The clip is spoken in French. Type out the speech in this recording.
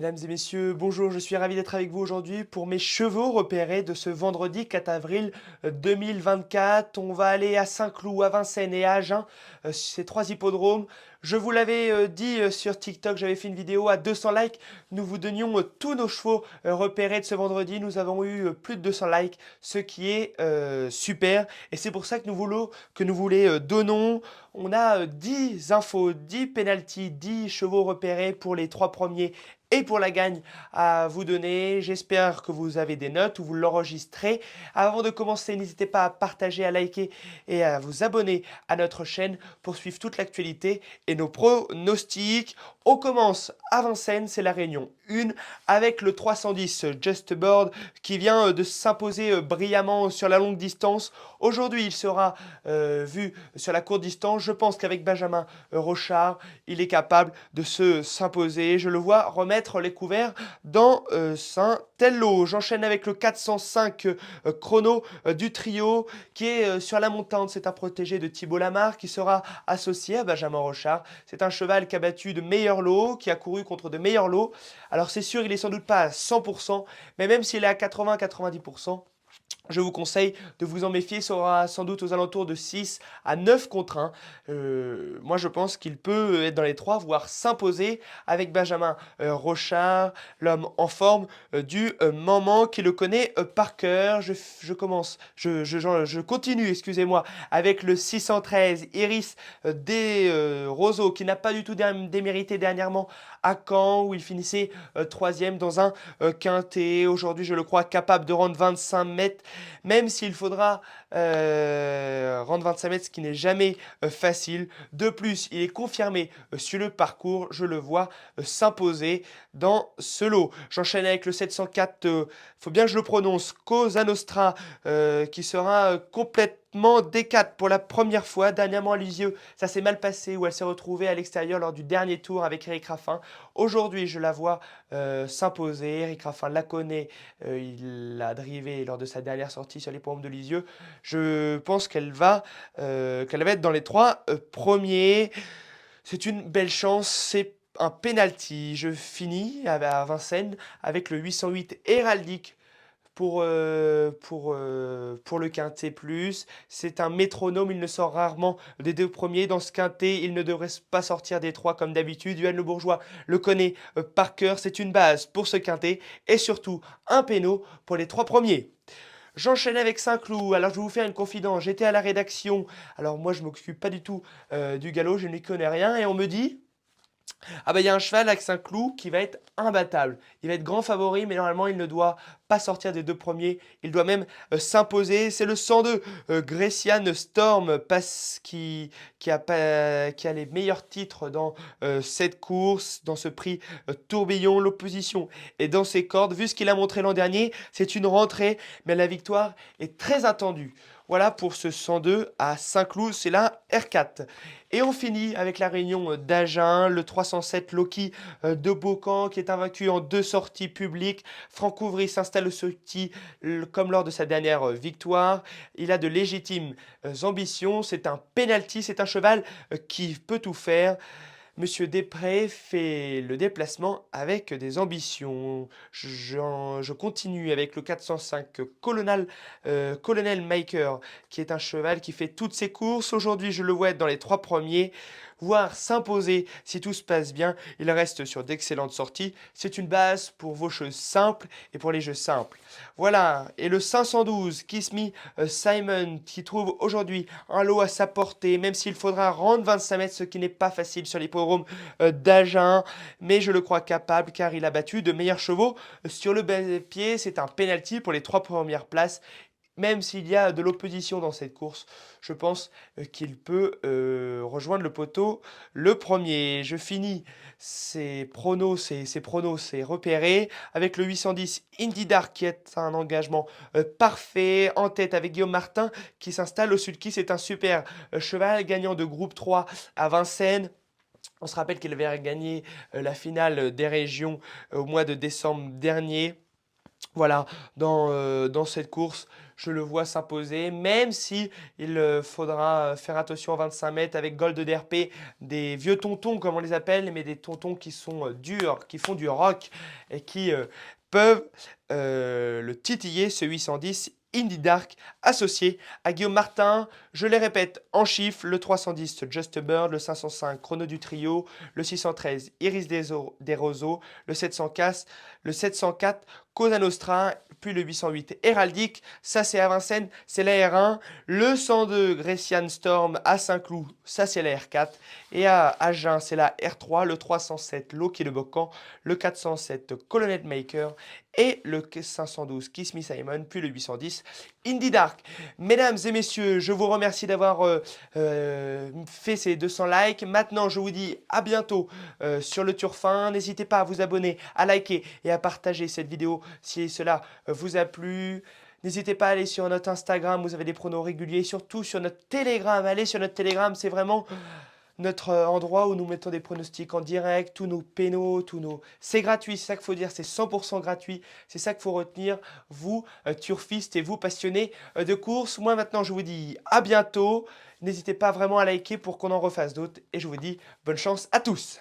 Mesdames et messieurs, bonjour, je suis ravi d'être avec vous aujourd'hui pour mes chevaux repérés de ce vendredi 4 avril 2024. On va aller à Saint-Cloud, à Vincennes et à Agen, ces trois hippodromes. Je vous l'avais dit sur TikTok, j'avais fait une vidéo à 200 likes. Nous vous donnions tous nos chevaux repérés de ce vendredi. Nous avons eu plus de 200 likes, ce qui est super. Et c'est pour ça que nous vous les donnons. On a 10 infos, 10 penalties, 10 chevaux repérés pour les trois premiers et pour la gagne à vous donner. J'espère que vous avez des notes ou vous l'enregistrez. Avant de commencer, n'hésitez pas à partager, à liker et à vous abonner à notre chaîne pour suivre toute l'actualité et nos pronostics. On commence à Vincennes, c'est la réunion 1 avec le 310 Just Board qui vient de s'imposer brillamment sur la longue distance. Aujourd'hui, il sera vu sur la courte distance. Je pense qu'avec Benjamin Rochard, il est capable de s'imposer. Je le vois remettre les couverts dans Saint-Tello. J'enchaîne avec le 405 chrono du trio qui est sur la montante. C'est un protégé de Thibault Lamarre qui sera associé à Benjamin Rochard. C'est un cheval qui a battu de meilleurs lots, qui a couru contre de meilleurs lots. Alors c'est sûr, il est sans doute pas à 100%, mais même s'il est à 80-90%, je vous conseille de vous en méfier, ça aura sans doute aux alentours de 6 à 9 contre 1. Moi, je pense qu'il peut être dans les 3, voire s'imposer avec Benjamin Rochard, l'homme en forme du moment qui le connaît par cœur. Je continue, excusez-moi, avec le 613 Iris des Roseaux, qui n'a pas du tout démérité dernièrement à Caen, où il finissait troisième dans un quintet. Aujourd'hui, je le crois capable de rendre 25 mètres, même s'il faudra rendre 25 mètres, ce qui n'est jamais facile. De plus, il est confirmé sur le parcours, je le vois s'imposer dans ce lot. J'enchaîne avec le 704, faut bien que je le prononce, Cosa Nostra, qui sera complètement D4 pour la première fois. Dernièrement à Lisieux, ça s'est mal passé, où elle s'est retrouvée à l'extérieur lors du dernier tour avec Eric Raffin. Aujourd'hui, je la vois s'imposer. Eric Raffin la connaît, il l'a drivé lors de sa dernière sortie sur les pommes de Lisieux. Je pense qu'elle va être dans les trois premiers. C'est une belle chance, c'est un penalty. Je finis à Vincennes avec le 808 Héraldique pour le quintet plus. C'est un métronome, il ne sort rarement des deux premiers. Dans ce quintet, il ne devrait pas sortir des trois comme d'habitude. Yoann Le Bourgeois le connaît par cœur. C'est une base pour ce quintet et surtout un péno pour les trois premiers. J'enchaîne avec Saint-Cloud. Alors je vais vous faire une confidence. J'étais à la rédaction. Alors moi je m'occupe pas du tout du galop, je n'y connais rien. Et on me dit, ah bah il y a un cheval avec Saint-Cloud qui va être imbattable. Il va être grand favori, mais normalement il ne doit pas sortir des deux premiers. Il doit même s'imposer. C'est le 102 Grecian Storm qui a les meilleurs titres dans cette course, dans ce prix tourbillon. L'opposition est dans ses cordes. Vu ce qu'il a montré l'an dernier, c'est une rentrée, mais la victoire est très attendue. Voilà pour ce 102 à Saint-Cloud, c'est la R4. Et on finit avec la réunion d'Agen, le 307 Loki de Beaucamp qui est invaincu en deux sorties publiques. Franck Ouvry s'installe au sortie comme lors de sa dernière victoire. Il a de légitimes ambitions, c'est un penalty, c'est un cheval qui peut tout faire. Monsieur Després fait le déplacement avec des ambitions. Je continue avec le 405 Colonel Maker, qui est un cheval qui fait toutes ses courses. Aujourd'hui, je le vois être dans les trois premiers, voire s'imposer si tout se passe bien. Il reste sur d'excellentes sorties. C'est une base pour vos jeux simples et pour les jeux simples. Voilà, et le 512 Kiss Me Simon, qui trouve aujourd'hui un lot à sa portée, même s'il faudra rendre 25 mètres, ce qui n'est pas facile sur l'hippodrome d'Agen, mais je le crois capable car il a battu de meilleurs chevaux sur le pied. C'est un penalty pour les trois premières places. Même s'il y a de l'opposition dans cette course, je pense qu'il peut rejoindre le poteau le premier. Je finis ces pronos, c'est repéré avec le 810 Indy Dark qui est un engagement parfait en tête avec Guillaume Martin qui s'installe au sulky. C'est un super cheval gagnant de groupe 3 à Vincennes. On se rappelle qu'il avait gagné la finale des régions au mois de décembre dernier. Voilà, dans cette course, je le vois s'imposer, même si il faudra faire attention à 25 mètres avec Gold DRP, des vieux tontons comme on les appelle, mais des tontons qui sont durs, qui font du rock et qui peuvent le titiller, ce 810 Indie Dark associé à Guillaume Martin. Je les répète en chiffres, le 310 Just a Bird, le 505 Chrono du Trio, le 613 Iris des Roseaux, le 704 Cosa Nostra, puis le 808 Héraldique, ça c'est à Vincennes, c'est la R1, le 102 Grecian Storm à Saint-Cloud, ça c'est la R4, et à Agen c'est la R3, le 307 Loki de Bocan, le 407 Colonel Maker, et le 512 Kiss Me Simon, puis le 810 Indie Dark. Mesdames et messieurs, je vous remercie d'avoir fait ces 200 likes. Maintenant, je vous dis à bientôt sur le Turfin. N'hésitez pas à vous abonner, à liker et à partager cette vidéo si cela vous a plu. N'hésitez pas à aller sur notre Instagram, vous avez des pronos réguliers, surtout sur notre Telegram. Allez sur notre Telegram, c'est vraiment notre endroit où nous mettons des pronostics en direct, tous nos pénaux, tous nos... C'est gratuit, c'est ça qu'il faut dire, c'est 100% gratuit, c'est ça qu'il faut retenir, vous, turfistes et vous, passionnés de course. Moi maintenant, je vous dis à bientôt, n'hésitez pas vraiment à liker pour qu'on en refasse d'autres, et je vous dis bonne chance à tous.